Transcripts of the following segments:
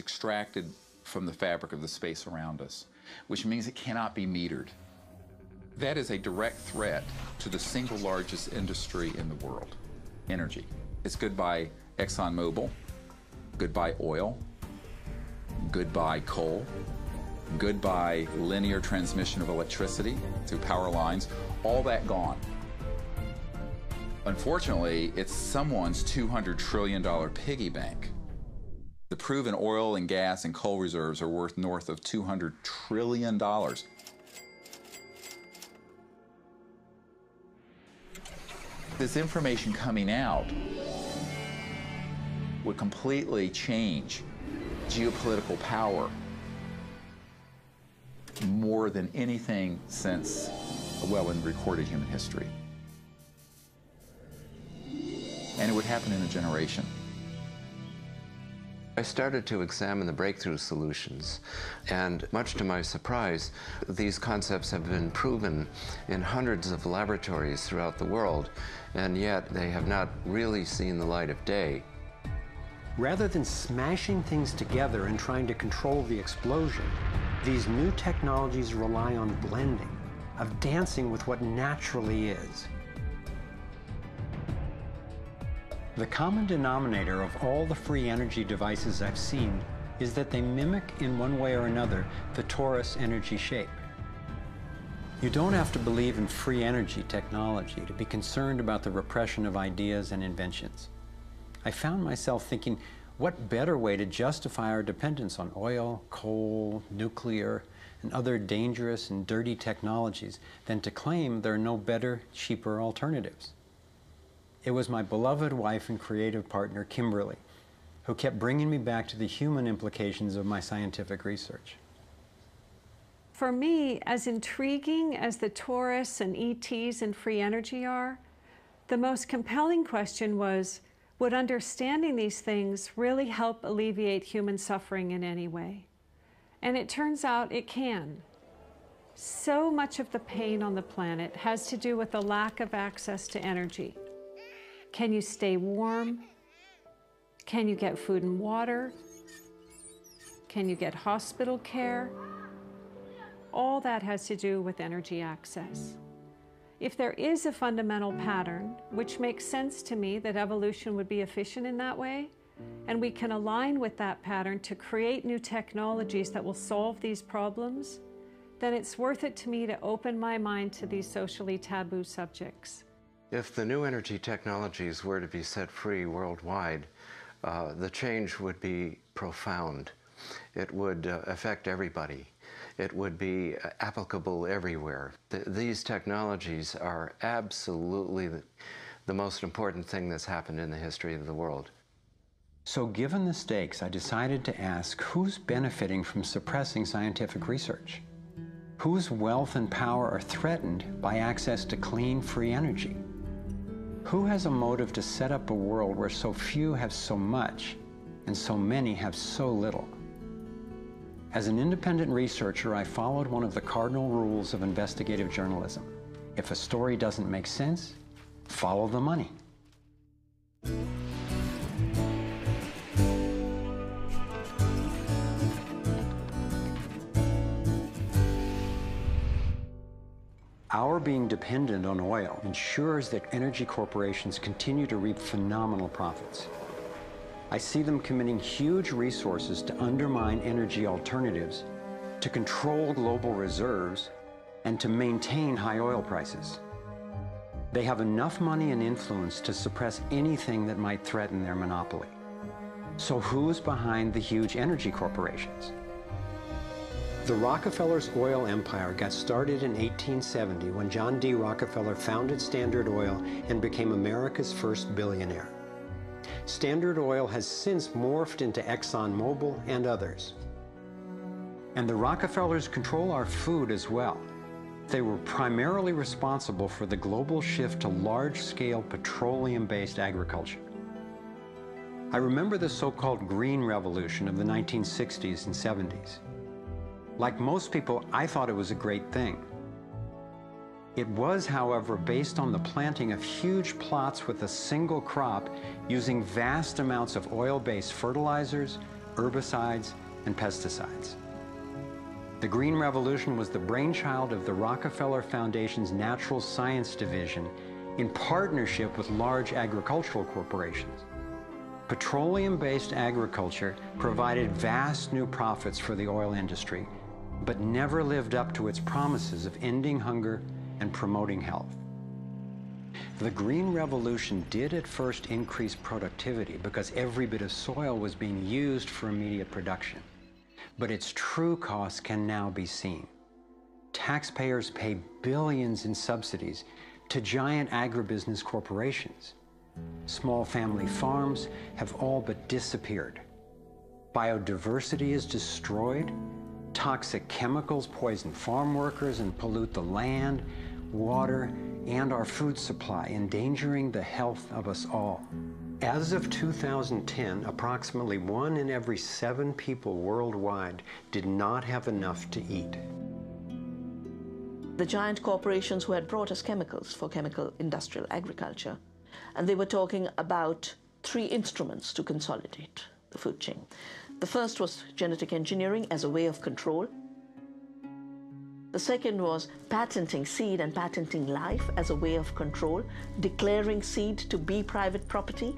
extracted from the fabric of the space around us, which means it cannot be metered. That is a direct threat to the single largest industry in the world, energy. It's goodbye ExxonMobil, goodbye oil, goodbye coal, goodbye linear transmission of electricity through power lines, all that gone. Unfortunately, it's someone's $200 trillion piggy bank. The proven oil and gas and coal reserves are worth north of $200 trillion. This information coming out would completely change geopolitical power more than anything since, well, in recorded human history. And it would happen in a generation. I started to examine the breakthrough solutions, and much to my surprise, these concepts have been proven in hundreds of laboratories throughout the world, and yet they have not really seen the light of day. Rather than smashing things together and trying to control the explosion, these new technologies rely on blending, of dancing with what naturally is. The common denominator of all the free energy devices I've seen is that they mimic in one way or another the torus energy shape. You don't have to believe in free energy technology to be concerned about the repression of ideas and inventions. I found myself thinking, what better way to justify our dependence on oil, coal, nuclear, and other dangerous and dirty technologies than to claim there are no better, cheaper alternatives? It was my beloved wife and creative partner, Kimberly, who kept bringing me back to the human implications of my scientific research. For me, as intriguing as the torus and ETs and free energy are, the most compelling question was, would understanding these things really help alleviate human suffering in any way? And it turns out it can. So much of the pain on the planet has to do with the lack of access to energy. Can you stay warm? Can you get food and water? Can you get hospital care? All that has to do with energy access. If there is a fundamental pattern, which makes sense to me that evolution would be efficient in that way, and we can align with that pattern to create new technologies that will solve these problems, then it's worth it to me to open my mind to these socially taboo subjects. If the new energy technologies were to be set free worldwide, the change would be profound. It would affect everybody. It would be applicable everywhere. These technologies are absolutely the most important thing that's happened in the history of the world. So given the stakes, I decided to ask who's benefiting from suppressing scientific research? Whose wealth and power are threatened by access to clean, free energy? Who has a motive to set up a world where so few have so much and so many have so little? As an independent researcher, I followed one of the cardinal rules of investigative journalism. If a story doesn't make sense, follow the money. Our being dependent on oil ensures that energy corporations continue to reap phenomenal profits. I see them committing huge resources to undermine energy alternatives, to control global reserves, and to maintain high oil prices. They have enough money and influence to suppress anything that might threaten their monopoly. So who's behind the huge energy corporations? The Rockefellers' oil empire got started in 1870 when John D. Rockefeller founded Standard Oil and became America's first billionaire. Standard Oil has since morphed into ExxonMobil and others. And the Rockefellers control our food as well. They were primarily responsible for the global shift to large-scale petroleum-based agriculture. I remember the so-called Green Revolution of the 1960s and 70s. Like most people, I thought it was a great thing. It was, however, based on the planting of huge plots with a single crop using vast amounts of oil-based fertilizers, herbicides, and pesticides. The Green Revolution was the brainchild of the Rockefeller Foundation's Natural Science Division in partnership with large agricultural corporations. Petroleum-based agriculture provided vast new profits for the oil industry, but never lived up to its promises of ending hunger and promoting health. The Green Revolution did at first increase productivity because every bit of soil was being used for immediate production. But its true costs can now be seen. Taxpayers pay billions in subsidies to giant agribusiness corporations. Small family farms have all but disappeared. Biodiversity is destroyed. Toxic chemicals poison farm workers and pollute the land, water, and our food supply, endangering the health of us all. As of 2010, approximately 1 in every 7 people worldwide did not have enough to eat. The giant corporations who had brought us chemicals for chemical industrial agriculture, and they were talking about 3 instruments to consolidate the food chain. The first was genetic engineering as a way of control. The second was patenting seed and patenting life as a way of control, declaring seed to be private property,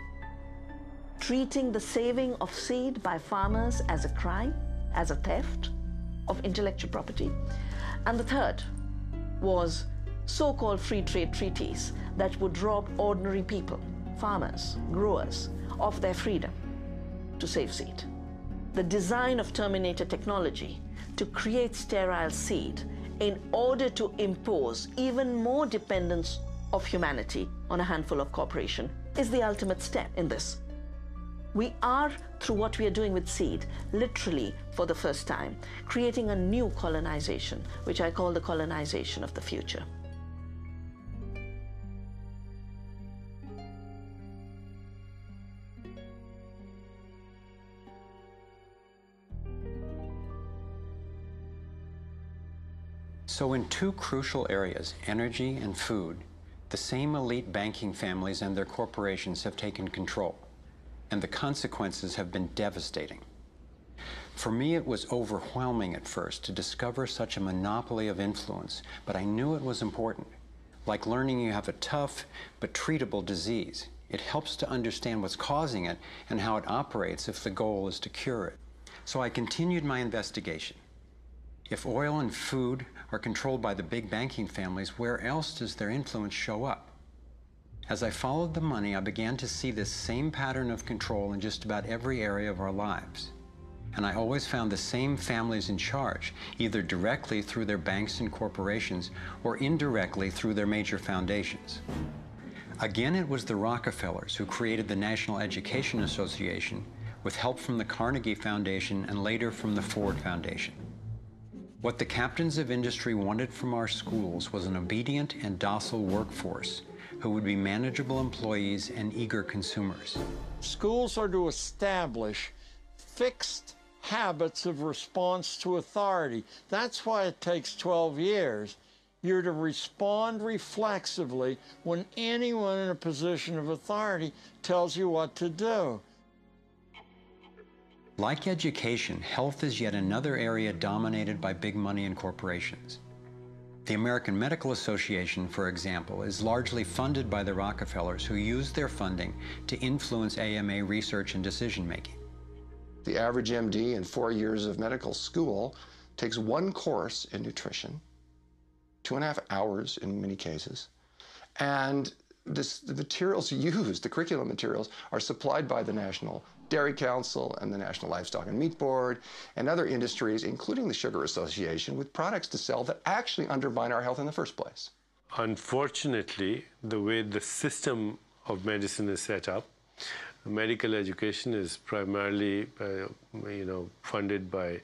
treating the saving of seed by farmers as a crime, as a theft of intellectual property. And the third was so-called free trade treaties that would rob ordinary people, farmers, growers, of their freedom to save seed. The design of Terminator technology to create sterile seed in order to impose even more dependence of humanity on a handful of corporations is the ultimate step in this. We are, through what we are doing with seed, literally for the first time, creating a new colonization, which I call the colonization of the future. So in 2 crucial areas, energy and food, the same elite banking families and their corporations have taken control, and the consequences have been devastating. For me, it was overwhelming at first to discover such a monopoly of influence, but I knew it was important. Like learning you have a tough but treatable disease. It helps to understand what's causing it and how it operates if the goal is to cure it. So I continued my investigation. If oil and food are controlled by the big banking families, where else does their influence show up? As I followed the money, I began to see this same pattern of control in just about every area of our lives. And I always found the same families in charge, either directly through their banks and corporations or indirectly through their major foundations. Again, it was the Rockefellers who created the National Education Association with help from the Carnegie Foundation and later from the Ford Foundation. What the captains of industry wanted from our schools was an obedient and docile workforce who would be manageable employees and eager consumers. Schools are to establish fixed habits of response to authority. That's why it takes 12 years. You're to respond reflexively when anyone in a position of authority tells you what to do. Like education, health is yet another area dominated by big money and corporations. The American Medical Association, for example, is largely funded by the Rockefellers, who use their funding to influence AMA research and decision-making. The average MD in 4 years of medical school takes 1 course in nutrition, 2.5 hours in many cases, and the materials used, the curriculum materials, are supplied by the National Dairy Council and the National Livestock and Meat Board and other industries, including the Sugar Association, with products to sell that actually undermine our health in the first place. Unfortunately, the way the system of medicine is set up, medical education is primarily funded by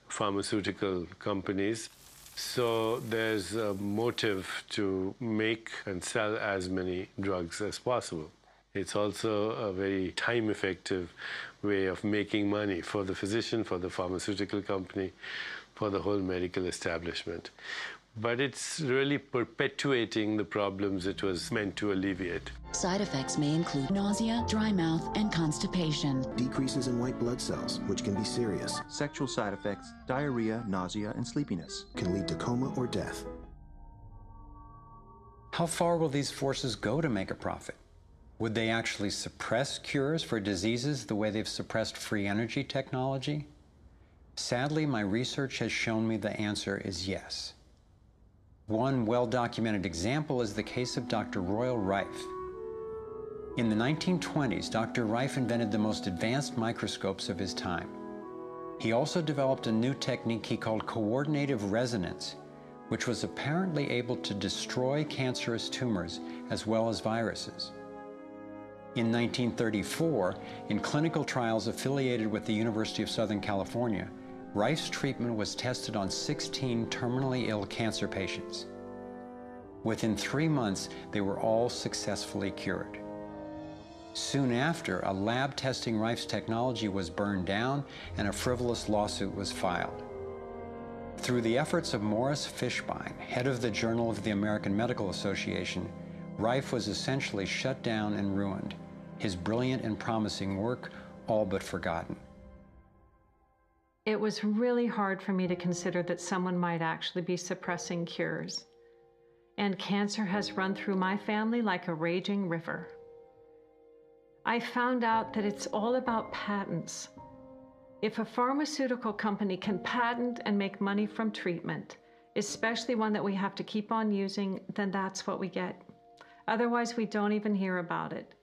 pharmaceutical companies. So there's a motive to make and sell as many drugs as possible. It's also a very time-effective way of making money for the physician, for the pharmaceutical company, for the whole medical establishment. but it's really perpetuating the problems it was meant to alleviate. Side effects may include nausea, dry mouth, and constipation. Decreases in white blood cells, which can be serious. Sexual side effects, diarrhea, nausea, and sleepiness. Can lead to coma or death. How far will these forces go to make a profit? Would they actually suppress cures for diseases the way they've suppressed free energy technology? Sadly, my research has shown me the answer is yes. One well-documented example is the case of Dr. Royal Rife. In the 1920s, Dr. Rife invented the most advanced microscopes of his time. He also developed a new technique he called coordinative resonance, which was apparently able to destroy cancerous tumors as well as viruses. In 1934, in clinical trials affiliated with the University of Southern California, Rife's treatment was tested on 16 terminally ill cancer patients. Within 3 months, they were all successfully cured. Soon after, a lab testing Rife's technology was burned down and a frivolous lawsuit was filed. Through the efforts of Morris Fishbein, head of the Journal of the American Medical Association, Rife was essentially shut down and ruined, his brilliant and promising work all but forgotten. It was really hard for me to consider that someone might actually be suppressing cures. And cancer has run through my family like a raging river. I found out that it's all about patents. If a pharmaceutical company can patent and make money from treatment, especially one that we have to keep on using, then that's what we get. Otherwise, we don't even hear about it.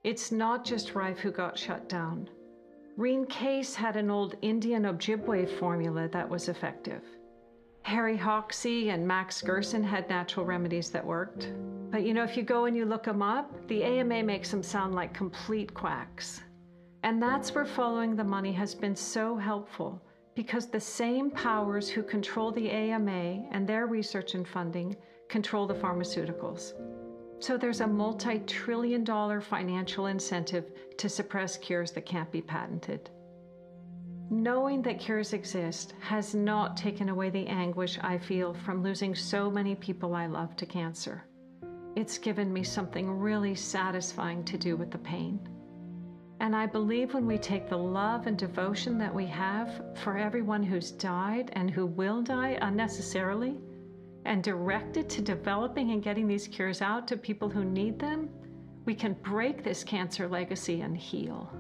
It's not just Rife who got shut down. Reen Case had an old Indian Ojibwe formula that was effective. Harry Hoxsey and Max Gerson had natural remedies that worked. But you know, if you go and you look them up, the AMA makes them sound like complete quacks. And that's where following the money has been so helpful, because the same powers who control the AMA and their research and funding control the pharmaceuticals. So there's a multi-trillion-dollar financial incentive to suppress cures that can't be patented. Knowing that cures exist has not taken away the anguish I feel from losing so many people I love to cancer. It's given me something really satisfying to do with the pain. And I believe when we take the love and devotion that we have for everyone who's died and who will die unnecessarily, and direct it to developing and getting these cures out to people who need them, we can break this cancer legacy and heal.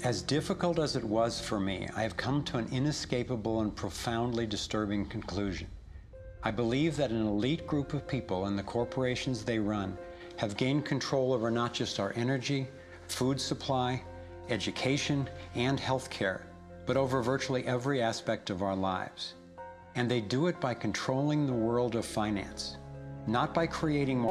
As difficult as it was for me, I have come to an inescapable and profoundly disturbing conclusion. I believe that an elite group of people and the corporations they run have gained control over not just our energy, food supply, education, and health care, but over virtually every aspect of our lives. And they do it by controlling the world of finance, not by creating more